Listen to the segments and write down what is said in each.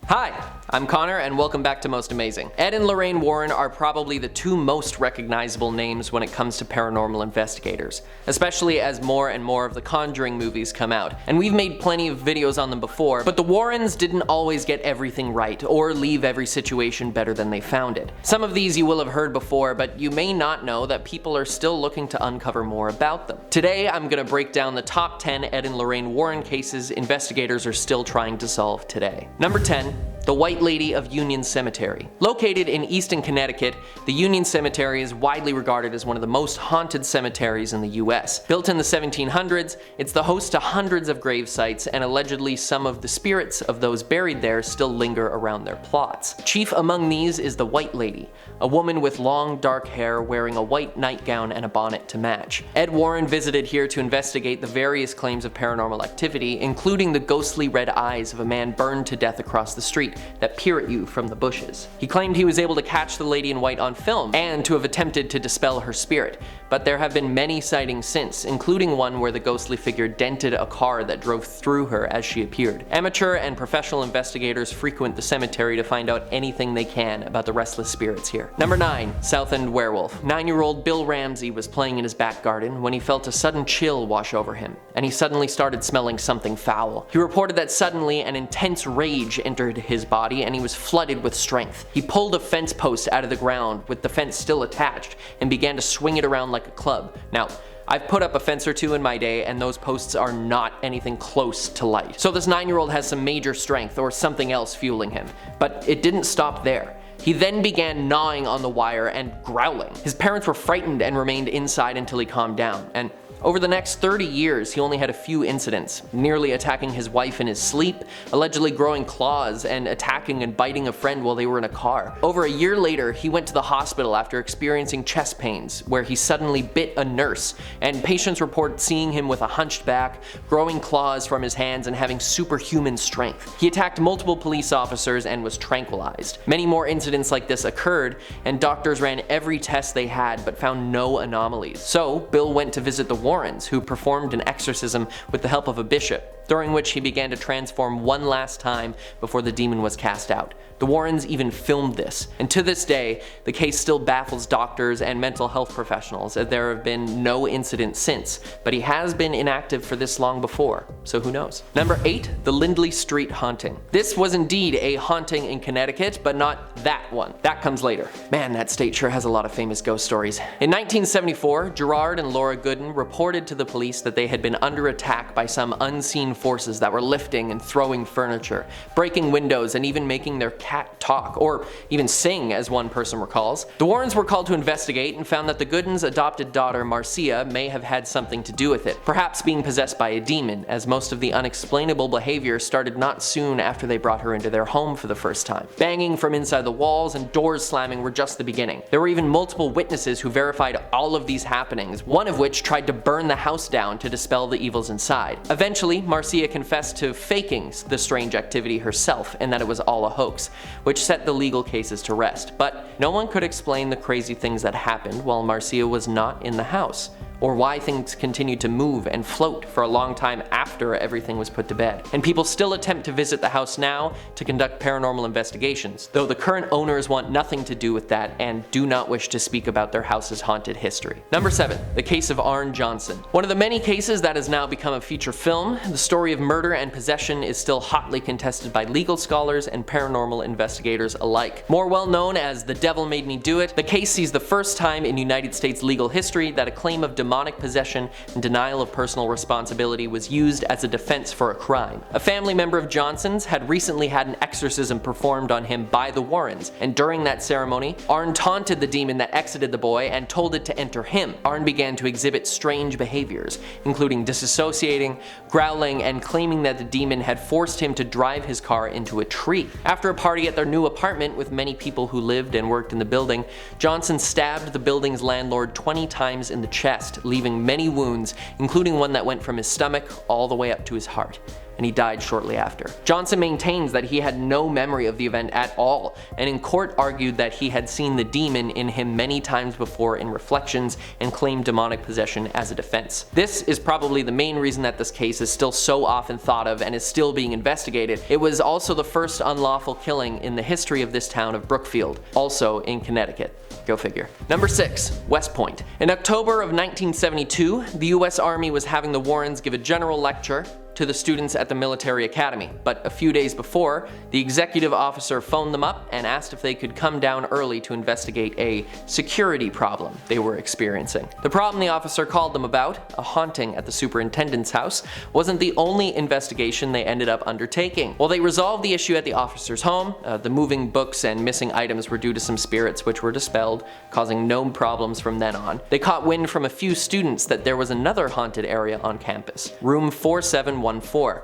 Hi, I'm Connor and welcome back to Most Amazing. Ed and Lorraine Warren are probably the two most recognizable names when it comes to paranormal investigators, especially as more and more of the Conjuring movies come out. And we've made plenty of videos on them before, but the Warrens didn't always get everything right or leave every situation better than they found it. Some of these you will have heard before, but you may not know that people are still looking to uncover more about them. Today I'm going to break down the top 10 Ed and Lorraine Warren cases investigators are still trying to solve today. Number 10. The White Lady of Union Cemetery. Located in Easton, Connecticut, the Union Cemetery is widely regarded as one of the most haunted cemeteries in the US. Built in the 1700s, it's the host to hundreds of grave sites, and allegedly some of the spirits of those buried there still linger around their plots. Chief among these is the White Lady, a woman with long dark hair wearing a white nightgown and a bonnet to match. Ed Warren visited here to investigate the various claims of paranormal activity, including the ghostly red eyes of a man burned to death across the street that peer at you from the bushes. He claimed he was able to catch the lady in white on film and to have attempted to dispel her spirit, but there have been many sightings since, including one where the ghostly figure dented a car that drove through her as she appeared. Amateur and professional investigators frequent the cemetery to find out anything they can about the restless spirits here. Number 9. Southend Werewolf. 9-year-old Bill Ramsey was playing in his back garden when he felt a sudden chill wash over him, and he suddenly started smelling something foul. He reported that suddenly an intense rage entered his body and he was flooded with strength. He pulled a fence post out of the ground with the fence still attached and began to swing it around like a club. Now, I've put up a fence or two in my day and those posts are not anything close to light. So this 9-year-old has some major strength or something else fueling him. But it didn't stop there. He then began gnawing on the wire and growling. His parents were frightened and remained inside until he calmed down. And over the next 30 years, he only had a few incidents, nearly attacking his wife in his sleep, allegedly growing claws, and attacking and biting a friend while they were in a car. Over a year later, he went to the hospital after experiencing chest pains, where he suddenly bit a nurse, and patients report seeing him with a hunched back, growing claws from his hands, and having superhuman strength. He attacked multiple police officers and was tranquilized. Many more incidents like this occurred, and doctors ran every test they had but found no anomalies. So, Bill went to visit the Warrens, who performed an exorcism with the help of a bishop, during which he began to transform one last time before the demon was cast out. The Warrens even filmed this, and to this day, the case still baffles doctors and mental health professionals, as there have been no incidents since, but he has been inactive for this long before, so who knows. Number 8. The Lindley Street Haunting. This was indeed a haunting in Connecticut, but not that one. That comes later. Man, that state sure has a lot of famous ghost stories. In 1974, Gerard and Laura Gooden reported to the police that they had been under attack by some unseen forces that were lifting and throwing furniture, breaking windows, and even making their cat talk, or even sing, as one person recalls. The Warrens were called to investigate and found that the Goodens' adopted daughter Marcia may have had something to do with it, perhaps being possessed by a demon, as most of the unexplainable behavior started not soon after they brought her into their home for the first time. Banging from inside the walls and doors slamming were just the beginning. There were even multiple witnesses who verified all of these happenings, one of which tried to burn the house down to dispel the evils inside. Eventually, Marcia confessed to faking the strange activity herself and that it was all a hoax, which set the legal cases to rest. But no one could explain the crazy things that happened while Marcia was not in the house, or why things continued to move and float for a long time after everything was put to bed. And people still attempt to visit the house now to conduct paranormal investigations, though the current owners want nothing to do with that and do not wish to speak about their house's haunted history. Number 7. The case of Arne Johnson. One of the many cases that has now become a feature film, the story of murder and possession is still hotly contested by legal scholars and paranormal investigators alike. More well known as The Devil Made Me Do It, the case sees the first time in United States legal history that a claim of demonic possession and denial of personal responsibility was used as a defense for a crime. A family member of Johnson's had recently had an exorcism performed on him by the Warrens, and during that ceremony, Arne taunted the demon that exited the boy and told it to enter him. Arne began to exhibit strange behaviors, including disassociating, growling, and claiming that the demon had forced him to drive his car into a tree. After a party at their new apartment with many people who lived and worked in the building, Johnson stabbed the building's landlord 20 times in the chest chest, leaving many wounds, including one that went from his stomach all the way up to his heart, and he died shortly after. Johnson maintains that he had no memory of the event at all, and in court argued that he had seen the demon in him many times before in reflections and claimed demonic possession as a defense. This is probably the main reason that this case is still so often thought of and is still being investigated. It was also the first unlawful killing in the history of this town of Brookfield, also in Connecticut. Go figure. Number 6. West Point. In October of 1972, the US Army was having the Warrens give a general lecture to the students at the military academy, but a few days before, the executive officer phoned them up and asked if they could come down early to investigate a security problem they were experiencing. The problem the officer called them about, a haunting at the superintendent's house, wasn't the only investigation they ended up undertaking. While they resolved the issue at the officer's home, the moving books and missing items were due to some spirits which were dispelled, causing no problems from then on. They caught wind from a few students that there was another haunted area on campus, room 4714.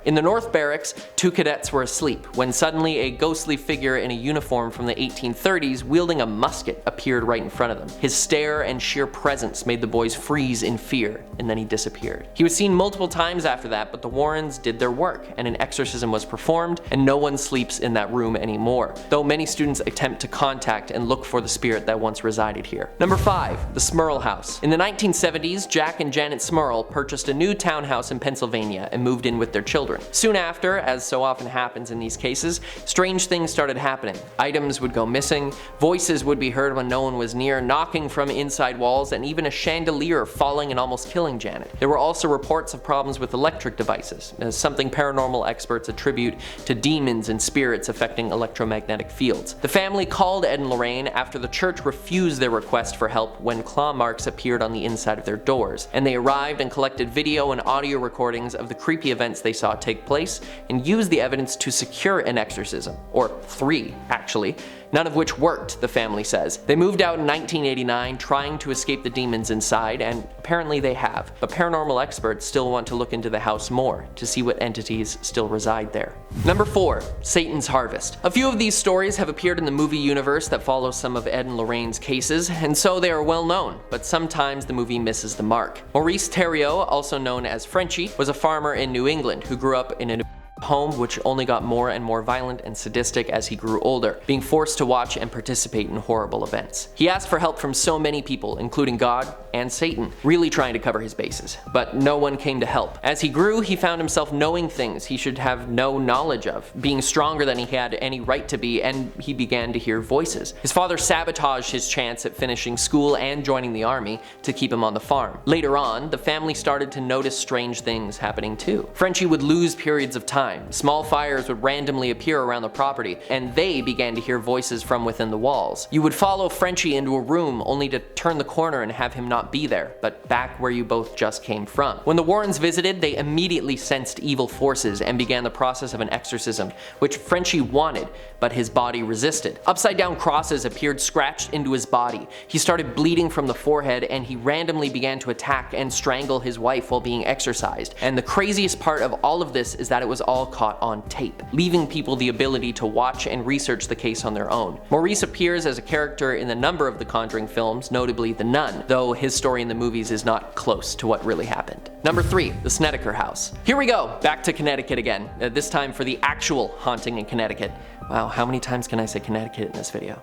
In the North Barracks, 2 cadets were asleep when suddenly a ghostly figure in a uniform from the 1830s wielding a musket appeared right in front of them. His stare and sheer presence made the boys freeze in fear, and then he disappeared. He was seen multiple times after that, but the Warrens did their work, and an exorcism was performed, and no one sleeps in that room anymore, though many students attempt to contact and look for the spirit that once resided here. Number 5. The Smurl House. In the 1970s, Jack and Janet Smurl purchased a new townhouse in Pennsylvania and moved in with their children. Soon after, as so often happens in these cases, strange things started happening. Items would go missing, voices would be heard when no one was near, knocking from inside walls, and even a chandelier falling and almost killing Janet. There were also reports of problems with electric devices, something paranormal experts attribute to demons and spirits affecting electromagnetic fields. The family called Ed and Lorraine after the church refused their request for help when claw marks appeared on the inside of their doors, and they arrived and collected video and audio recordings of the creepy events they saw take place and used the evidence to secure an exorcism, or 3 actually, none of which worked, the family says. They moved out in 1989 trying to escape the demons inside, and apparently they have, but paranormal experts still want to look into the house more to see what entities still reside there. Number 4. Satan's Harvest. A few of these stories have appeared in the movie universe that follows some of Ed and Lorraine's cases, and so they are well known, but sometimes the movie misses the mark. Maurice Theriault, also known as Frenchie, was a farmer in New England who grew up in a home which only got more and more violent and sadistic as he grew older, being forced to watch and participate in horrible events. He asked for help from so many people, including God and Satan, really trying to cover his bases, but no one came to help. As he grew, he found himself knowing things he should have no knowledge of, being stronger than he had any right to be, and he began to hear voices. His father sabotaged his chance at finishing school and joining the army to keep him on the farm. Later on, the family started to notice strange things happening too. Frenchie would lose periods of time. Small fires would randomly appear around the property, and they began to hear voices from within the walls. You would follow Frenchie into a room only to turn the corner and have him not be there, but back where you both just came from. When the Warrens visited, they immediately sensed evil forces and began the process of an exorcism, which Frenchie wanted, but his body resisted. Upside down crosses appeared scratched into his body. He started bleeding from the forehead, and he randomly began to attack and strangle his wife while being exorcised. And the craziest part of all of this is that it was all caught on tape, leaving people the ability to watch and research the case on their own. Maurice appears as a character in a number of the Conjuring films, notably The Nun, though his story in the movies is not close to what really happened. Number 3. The Snedeker House. Here we go, back to Connecticut again, this time for the actual haunting in Connecticut. Wow, how many times can I say Connecticut in this video?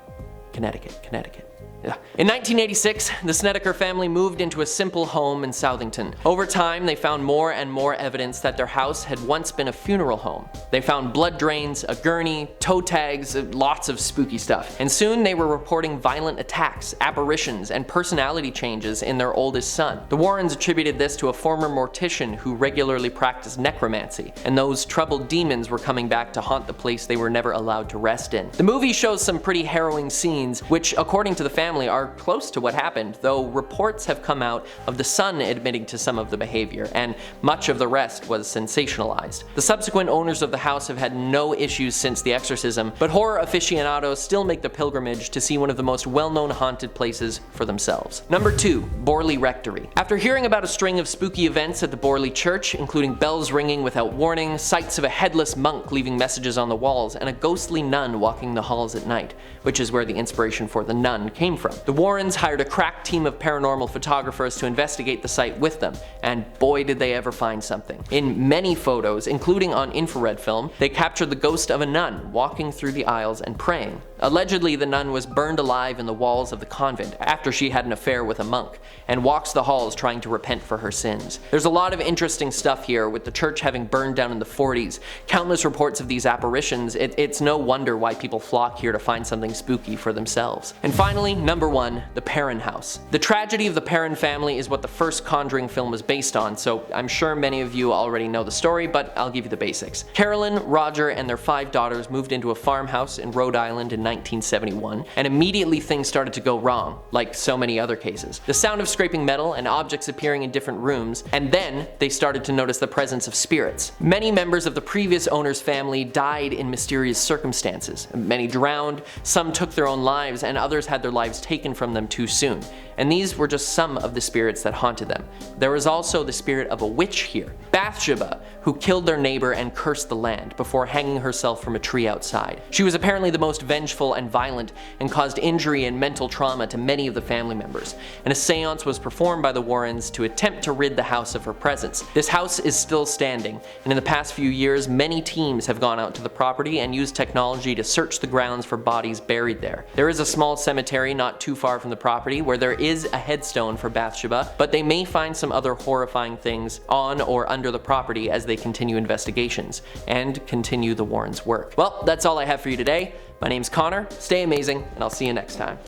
Connecticut, Connecticut. In 1986, the Snedeker family moved into a simple home in Southington. Over time, they found more and more evidence that their house had once been a funeral home. They found blood drains, a gurney, toe tags, lots of spooky stuff. And soon they were reporting violent attacks, apparitions, and personality changes in their oldest son. The Warrens attributed this to a former mortician who regularly practiced necromancy, and those troubled demons were coming back to haunt the place they were never allowed to rest in. The movie shows some pretty harrowing scenes, which, according to the family, are close to what happened, though reports have come out of the son admitting to some of the behavior, and much of the rest was sensationalized. The subsequent owners of the house have had no issues since the exorcism, but horror aficionados still make the pilgrimage to see one of the most well-known haunted places for themselves. Number 2. Borley Rectory. After hearing about a string of spooky events at the Borley Church, including bells ringing without warning, sights of a headless monk leaving messages on the walls, and a ghostly nun walking the halls at night, which is where the inspiration for The Nun came from. The Warrens hired a crack team of paranormal photographers to investigate the site with them, and boy did they ever find something. In many photos, including on infrared film, they captured the ghost of a nun walking through the aisles and praying. Allegedly, the nun was burned alive in the walls of the convent after she had an affair with a monk, and walks the halls trying to repent for her sins. There's a lot of interesting stuff here, with the church having burned down in the 40s, countless reports of these apparitions. It's no wonder why people flock here to find something spooky for themselves. And finally, number 1, the Perron House. The tragedy of the Perron family is what the first Conjuring film was based on, so I'm sure many of you already know the story, but I'll give you the basics. Carolyn, Roger, and their 5 daughters moved into a farmhouse in Rhode Island in 1971, and immediately things started to go wrong, like so many other cases. The sound of scraping metal and objects appearing in different rooms, and then they started to notice the presence of spirits. Many members of the previous owner's family died in mysterious circumstances. Many drowned, some took their own lives, and others had their lives taken from them too soon. And these were just some of the spirits that haunted them. There was also the spirit of a witch here, Bathsheba, who killed their neighbor and cursed the land before hanging herself from a tree outside. She was apparently the most vengeful and violent, and caused injury and mental trauma to many of the family members. And a seance was performed by the Warrens to attempt to rid the house of her presence. This house is still standing, and in the past few years, many teams have gone out to the property and used technology to search the grounds for bodies buried there. There is a small cemetery not too far from the property where there is a headstone for Bathsheba, but they may find some other horrifying things on or under the property as they continue investigations and continue the Warrens' work. Well, that's all I have for you today. My name's Connor, stay amazing, and I'll see you next time.